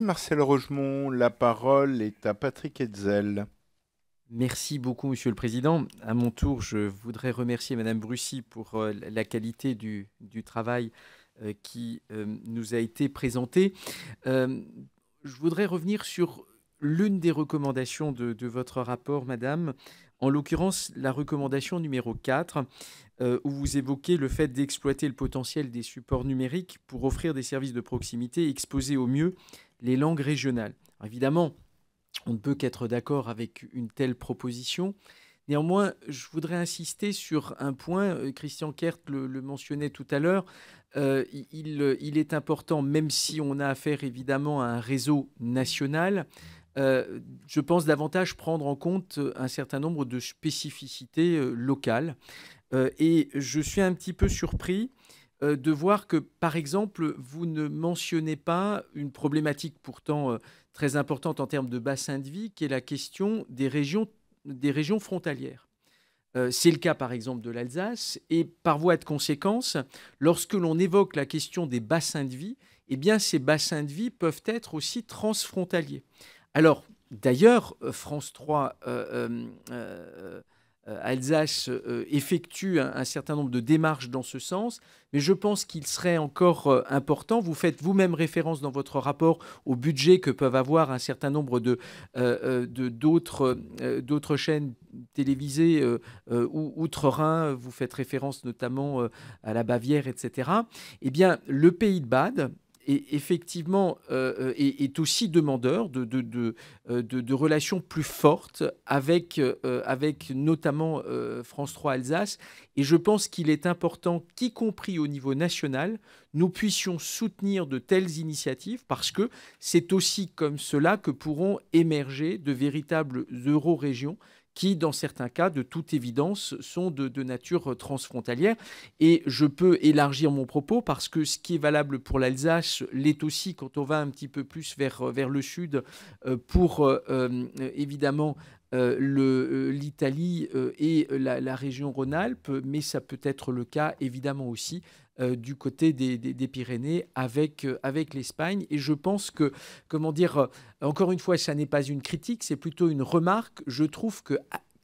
Marcel Rogemont, la parole est à Patrick Hetzel. Merci beaucoup, Monsieur le Président. À mon tour, je voudrais remercier Madame Brucy pour la qualité du travail qui nous a été présenté. Euh, je voudrais revenir sur l'une des recommandations de votre rapport, Madame, en l'occurrence la recommandation numéro 4, où vous évoquez le fait d'exploiter le potentiel des supports numériques pour offrir des services de proximité et exposer au mieux les langues régionales. Alors, évidemment, on ne peut qu'être d'accord avec une telle proposition. Néanmoins, je voudrais insister sur un point. Christian Kert le mentionnait tout à l'heure. Il est important, même si on a affaire évidemment à un réseau national, je pense davantage prendre en compte un certain nombre de spécificités locales. Et je suis un petit peu surpris de voir que, par exemple, vous ne mentionnez pas une problématique pourtant très importante en termes de bassin de vie, qui est la question des régions frontalières. C'est le cas, par exemple, de l'Alsace. Et par voie de conséquence, lorsque l'on évoque la question des bassins de vie, eh bien, ces bassins de vie peuvent être aussi transfrontaliers. Alors, d'ailleurs, France 3 Alsace effectue un certain nombre de démarches dans ce sens, mais je pense qu'il serait encore important, vous faites vous-même référence dans votre rapport au budget que peuvent avoir un certain nombre d'autres chaînes télévisées outre-Rhin, vous faites référence notamment à la Bavière, etc. Eh bien, le Pays de Bade, et effectivement est aussi demandeur de relations plus fortes avec notamment France 3 Alsace. Et je pense qu'il est important qu'y compris au niveau national, nous puissions soutenir de telles initiatives parce que c'est aussi comme cela que pourront émerger de véritables eurorégions qui, dans certains cas, de toute évidence, sont de nature transfrontalière. Et je peux élargir mon propos parce que ce qui est valable pour l'Alsace l'est aussi quand on va un petit peu plus vers le sud pour évidemment l'Italie et la région Rhône-Alpes, mais ça peut être le cas évidemment aussi du côté des Pyrénées avec l'Espagne. Et je pense que, comment dire, encore une fois, ça n'est pas une critique, c'est plutôt une remarque. Je trouve que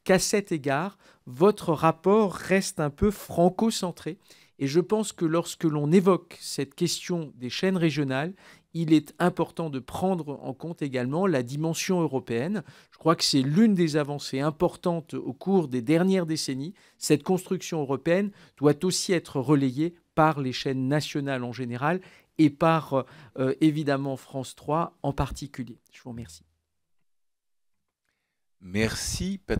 qu'à cet égard, votre rapport reste un peu franco-centré. Et je pense que lorsque l'on évoque cette question des chaînes régionales, il est important de prendre en compte également la dimension européenne. Je crois que c'est l'une des avancées importantes au cours des dernières décennies. Cette construction européenne doit aussi être relayée par les chaînes nationales en général et par évidemment France 3 en particulier. Je vous remercie. Merci, Patrick.